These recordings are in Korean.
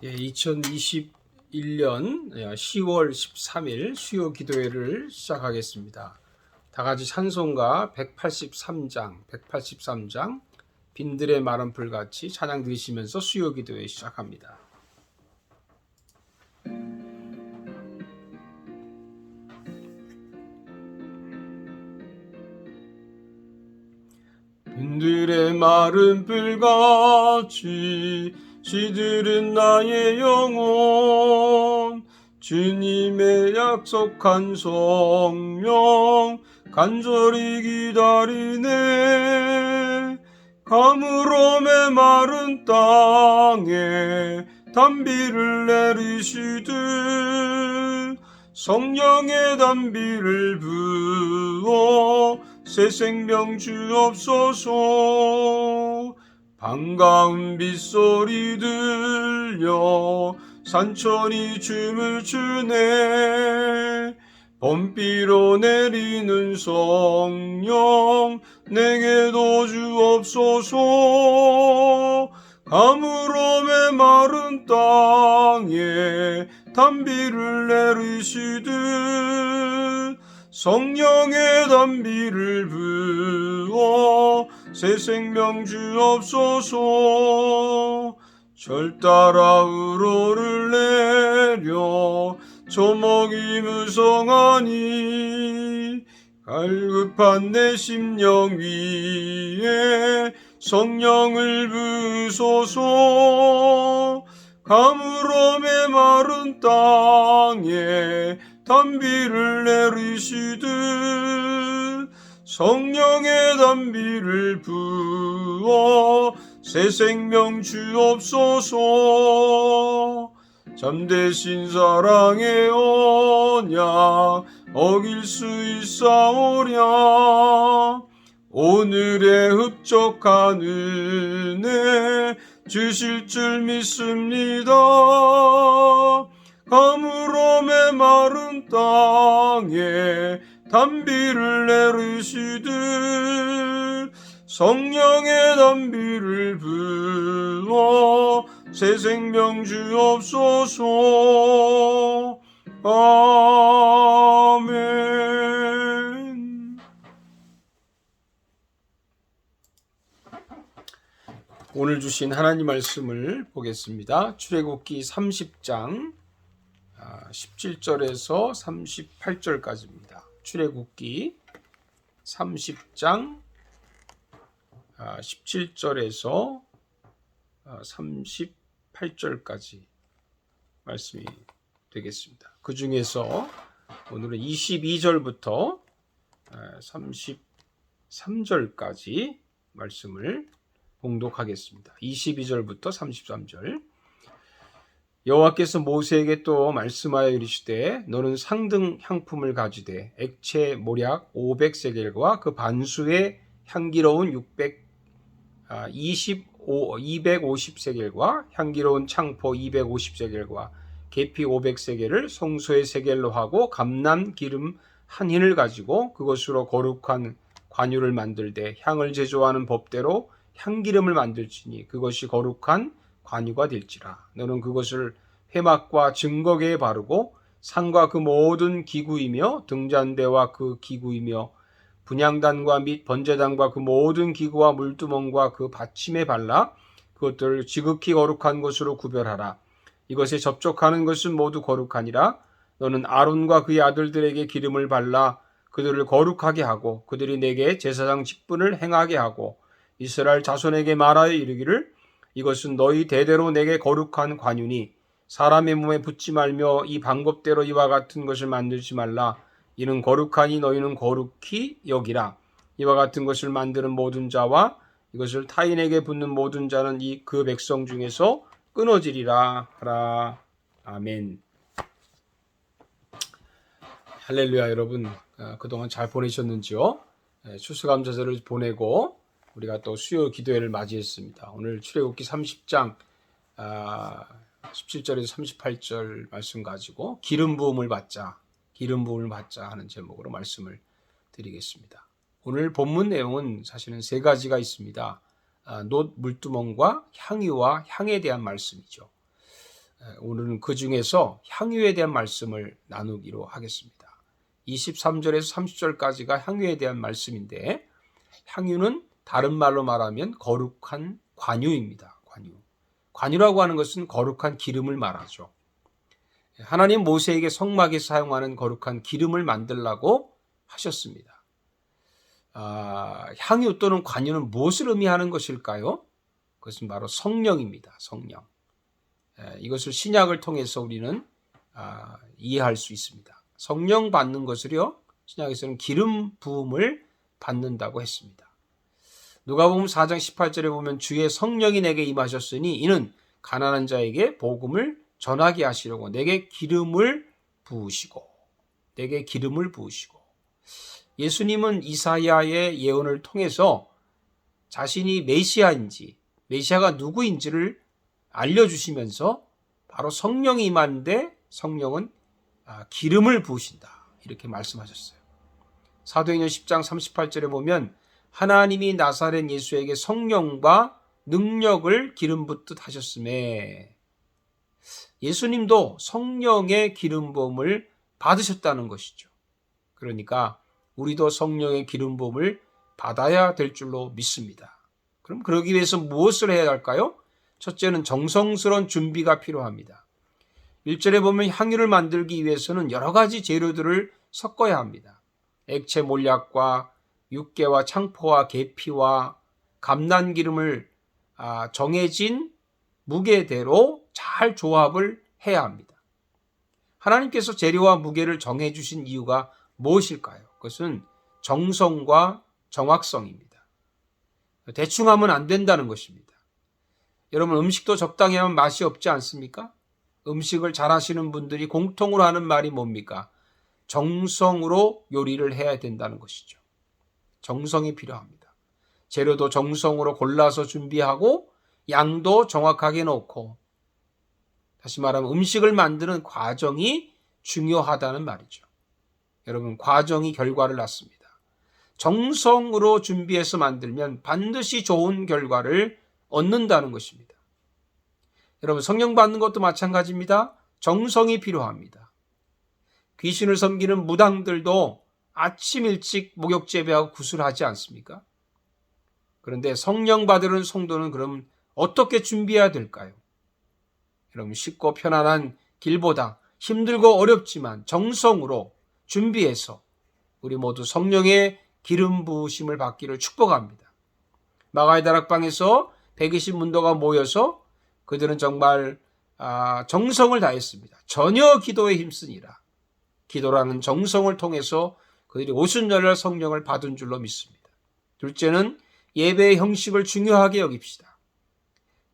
2021년 10월 13일 수요 기도회를 시작하겠습니다. 다 같이 찬송가 183장 빈들의 마른 불같이 찬양 드리시면서 수요 기도회 시작합니다. 빈들의 마른 불같이 시들은 나의 영혼, 주님의 약속한 성령 간절히 기다리네. 가물어 메마른 땅에 단비를 내리시듯 성령의 단비를 부어 새 생명 주옵소서. 반가운 빗소리 들려 산천이 춤을 추네. 봄비로 내리는 성령 내게도 주옵소서. 가물어 메마른 땅에 단비를 내리시듯 성령의 단비를 부어 새 생명 주옵소서. 절 따라 우러를 내려 조목이 무성하니 갈급한 내 심령 위에 성령을 부소서. 가물어 메마른 땅에 단비를 내리시듯 성령의 단비를 부어 새 생명 주옵소서. 잠대신 사랑의 언약 어길 수 있사오랴. 오늘의 흡족한 은혜 주실 줄 믿습니다. 가물어 메마른 땅에 단비를 내리시듯 성령의 단비를 부어 새 생명 주옵소서. 아멘. 오늘 주신 하나님 말씀을 보겠습니다. 출애굽기 30장 17절에서 38절까지입니다. 출애굽기 30장 17절에서 38절까지 말씀이 되겠습니다. 그 중에서 오늘은 22절부터 33절까지 말씀을 봉독하겠습니다. 22절부터 33절. 여호와께서 모세에게 또 말씀하여 이르시되 너는 상등 향품을 가지되 액체 모략 500세겔과 그 반수의 향기로운 250세겔과 향기로운 창포 250세겔과 계피 500세겔을 송소의 세겔로 하고 감람 기름 한 흰을 가지고 그것으로 거룩한 관유를 만들되 향을 제조하는 법대로 향기름을 만들지니 그것이 거룩한 관유가 될지라. 너는 그것을 회막과 증거계에 바르고 상과 그 모든 기구이며 등잔대와 그 기구이며 분향단과 및 번제단과 그 모든 기구와 물두멍과 그 받침에 발라 그것들을 지극히 거룩한 것으로 구별하라. 이것에 접촉하는 것은 모두 거룩하니라. 너는 아론과 그의 아들들에게 기름을 발라 그들을 거룩하게 하고 그들이 내게 제사장 직분을 행하게 하고 이스라엘 자손에게 말하여 이르기를 이것은 너희 대대로 내게 거룩한 관유니 사람의 몸에 붙지 말며 이 방법대로 이와 같은 것을 만들지 말라. 이는 거룩하니 너희는 거룩히 여기라. 이와 같은 것을 만드는 모든 자와 이것을 타인에게 붙는 모든 자는 그 백성 중에서 끊어지리라 하라. 아멘. 할렐루야. 여러분 그동안 잘 보내셨는지요? 추수감사절을 보내고 우리가 또 수요 기도회를 맞이했습니다. 오늘 출애굽기 30장 17절에서 38절 말씀 가지고 기름 부음을 받자 하는 제목으로 말씀을 드리겠습니다. 오늘 본문 내용은 사실은 세 가지가 있습니다. 놋, 물두멍과 향유와 향에 대한 말씀이죠. 오늘은 그 중에서 향유에 대한 말씀을 나누기로 하겠습니다. 23절에서 30절까지가 향유에 대한 말씀인데, 향유는 다른 말로 말하면 거룩한 관유입니다. 관유라고 하는 것은 거룩한 기름을 말하죠. 하나님 모세에게 성막에 사용하는 거룩한 기름을 만들라고 하셨습니다. 향유 또는 관유는 무엇을 의미하는 것일까요? 그것은 바로 성령입니다. 성령. 이것을 신약을 통해서 우리는 이해할 수 있습니다. 성령 받는 것을요, 신약에서는 기름 부음을 받는다고 했습니다. 누가복음 4장 18절에 보면 주의 성령이 내게 임하셨으니 이는 가난한 자에게 복음을 전하게 하시려고 내게 기름을 부으시고. 예수님은 이사야의 예언을 통해서 자신이 메시아가 누구인지를 알려주시면서 바로 성령이 임하는데 성령은 기름을 부으신다, 이렇게 말씀하셨어요. 사도행전 10장 38절에 보면 하나님이 나사렛 예수에게 성령과 능력을 기름 붓듯 하셨음에, 예수님도 성령의 기름 부음을 받으셨다는 것이죠. 그러니까 우리도 성령의 기름 부음을 받아야 될 줄로 믿습니다. 그럼 그러기 위해서 무엇을 해야 할까요? 첫째는 정성스러운 준비가 필요합니다. 1절에 보면 향유를 만들기 위해서는 여러 가지 재료들을 섞어야 합니다. 액체 몰약과 육개와 창포와 계피와 감난기름을 정해진 무게대로 잘 조합을 해야 합니다. 하나님께서 재료와 무게를 정해주신 이유가 무엇일까요? 그것은 정성과 정확성입니다. 대충 하면 안 된다는 것입니다. 여러분, 음식도 적당히 하면 맛이 없지 않습니까? 음식을 잘 하시는 분들이 공통으로 하는 말이 뭡니까? 정성으로 요리를 해야 된다는 것이죠. 정성이 필요합니다. 재료도 정성으로 골라서 준비하고 양도 정확하게 넣고, 다시 말하면 음식을 만드는 과정이 중요하다는 말이죠. 여러분, 과정이 결과를 낳습니다. 정성으로 준비해서 만들면 반드시 좋은 결과를 얻는다는 것입니다. 여러분, 성령 받는 것도 마찬가지입니다. 정성이 필요합니다. 귀신을 섬기는 무당들도 아침 일찍 목욕 재배하고 구슬하지 않습니까? 그런데 성령 받으려는 성도는 그럼 어떻게 준비해야 될까요? 여러분, 쉽고 편안한 길보다 힘들고 어렵지만 정성으로 준비해서 우리 모두 성령의 기름 부으심을 받기를 축복합니다. 마가의 다락방에서 120 문도가 모여서 그들은 정말 정성을 다했습니다. 전혀 기도에 힘쓰니라. 기도라는 정성을 통해서 그들이 오순절날 성령을 받은 줄로 믿습니다. 둘째는 예배의 형식을 중요하게 여깁시다.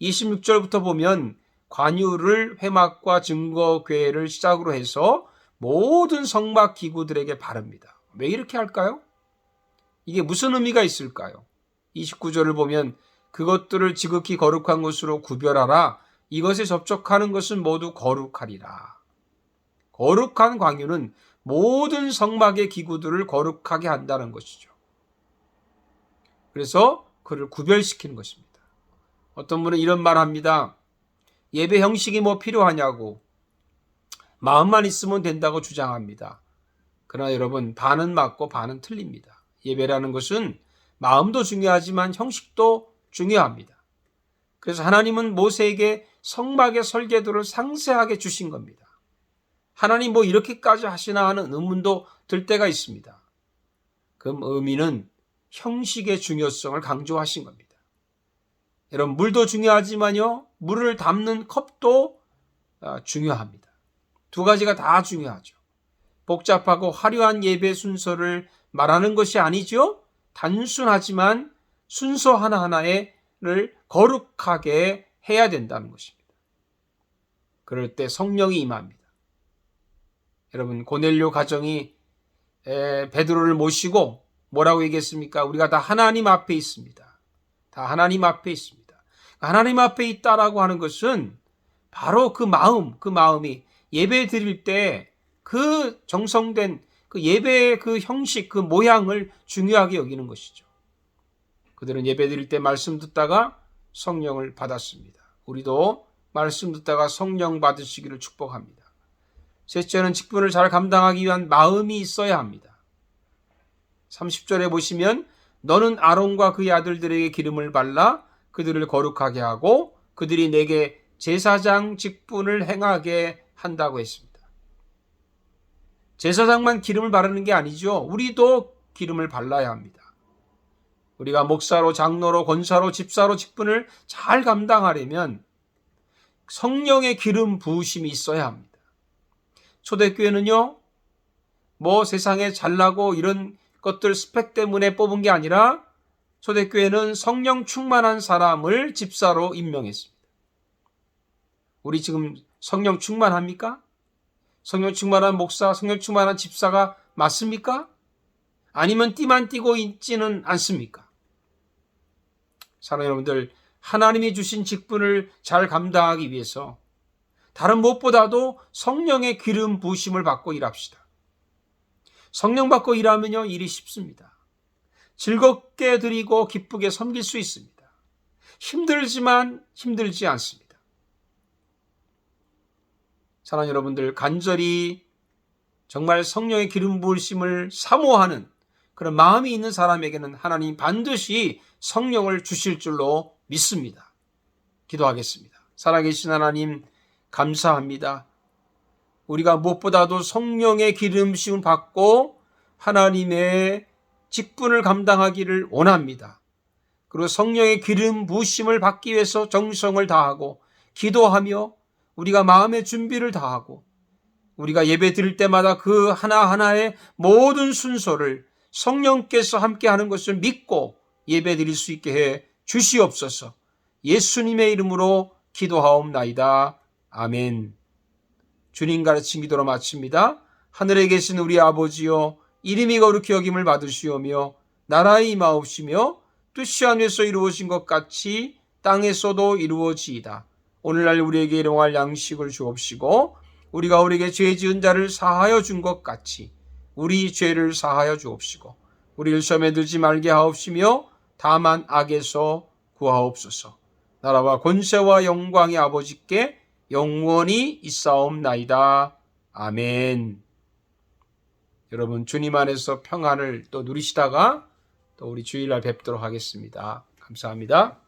26절부터 보면 관유를 회막과 증거궤를 시작으로 해서 모든 성막 기구들에게 바릅니다. 왜 이렇게 할까요? 이게 무슨 의미가 있을까요? 29절을 보면 그것들을 지극히 거룩한 것으로 구별하라. 이것에 접촉하는 것은 모두 거룩하리라. 거룩한 관유는 모든 성막의 기구들을 거룩하게 한다는 것이죠. 그래서 그를 구별시키는 것입니다. 어떤 분은 이런 말 합니다. 예배 형식이 뭐 필요하냐고, 마음만 있으면 된다고 주장합니다. 그러나 여러분, 반은 맞고 반은 틀립니다. 예배라는 것은 마음도 중요하지만 형식도 중요합니다. 그래서 하나님은 모세에게 성막의 설계도를 상세하게 주신 겁니다. 하나님 뭐 이렇게까지 하시나 하는 의문도 들 때가 있습니다. 그 의미는 형식의 중요성을 강조하신 겁니다. 여러분, 물도 중요하지만요, 물을 담는 컵도 중요합니다. 두 가지가 다 중요하죠. 복잡하고 화려한 예배 순서를 말하는 것이 아니죠. 단순하지만 순서 하나하나를 거룩하게 해야 된다는 것입니다. 그럴 때 성령이 임합니다. 여러분, 고넬료 가정이 베드로를 모시고 뭐라고 얘기했습니까? 우리가 다 하나님 앞에 있습니다. 다 하나님 앞에 있습니다. 하나님 앞에 있다라고 하는 것은 바로 그 마음이 예배 드릴 때 그 정성된 그 예배의 그 형식, 그 모양을 중요하게 여기는 것이죠. 그들은 예배 드릴 때 말씀 듣다가 성령을 받았습니다. 우리도 말씀 듣다가 성령 받으시기를 축복합니다. 셋째는 직분을 잘 감당하기 위한 마음이 있어야 합니다. 30절에 보시면 너는 아론과 그의 아들들에게 기름을 발라 그들을 거룩하게 하고 그들이 내게 제사장 직분을 행하게 한다고 했습니다. 제사장만 기름을 바르는 게 아니죠. 우리도 기름을 발라야 합니다. 우리가 목사로, 장로로, 권사로, 집사로 직분을 잘 감당하려면 성령의 기름 부으심이 있어야 합니다. 초대교회는요, 세상에 잘나고 이런 것들 스펙 때문에 뽑은 게 아니라 초대교회는 성령 충만한 사람을 집사로 임명했습니다. 우리 지금 성령 충만합니까? 성령 충만한 목사, 성령 충만한 집사가 맞습니까? 아니면 띠만 띠고 있지는 않습니까? 사랑하는 여러분들, 하나님이 주신 직분을 잘 감당하기 위해서 다른 무엇보다도 성령의 기름 부으심을 받고 일합시다. 성령 받고 일하면요, 일이 쉽습니다. 즐겁게 드리고 기쁘게 섬길 수 있습니다. 힘들지만 힘들지 않습니다. 사랑하는 여러분들, 간절히 정말 성령의 기름 부으심을 사모하는 그런 마음이 있는 사람에게는 하나님 반드시 성령을 주실 줄로 믿습니다. 기도하겠습니다. 살아계신 하나님, 감사합니다. 우리가 무엇보다도 성령의 기름 부으심을 받고 하나님의 직분을 감당하기를 원합니다. 그리고 성령의 기름 부으심을 받기 위해서 정성을 다하고 기도하며 우리가 마음의 준비를 다하고 우리가 예배 드릴 때마다 그 하나하나의 모든 순서를 성령께서 함께하는 것을 믿고 예배 드릴 수 있게 해 주시옵소서. 예수님의 이름으로 기도하옵나이다. 아멘. 주님 가르친 기도로 마칩니다. 하늘에 계신 우리 아버지여, 이름이 거룩히 여김을 받으시오며 나라의 임하옵시며 뜻이 하늘에서 이루어진 것 같이 땅에서도 이루어지이다. 오늘날 우리에게 일용할 양식을 주옵시고 우리가 우리에게 죄 지은 자를 사하여 준 것 같이 우리 죄를 사하여 주옵시고 우리를 시험에 들지 말게 하옵시며 다만 악에서 구하옵소서. 나라와 권세와 영광의 아버지께 영원히 있사옵나이다. 아멘. 여러분, 주님 안에서 평안을 또 누리시다가 또 우리 주일날 뵙도록 하겠습니다. 감사합니다.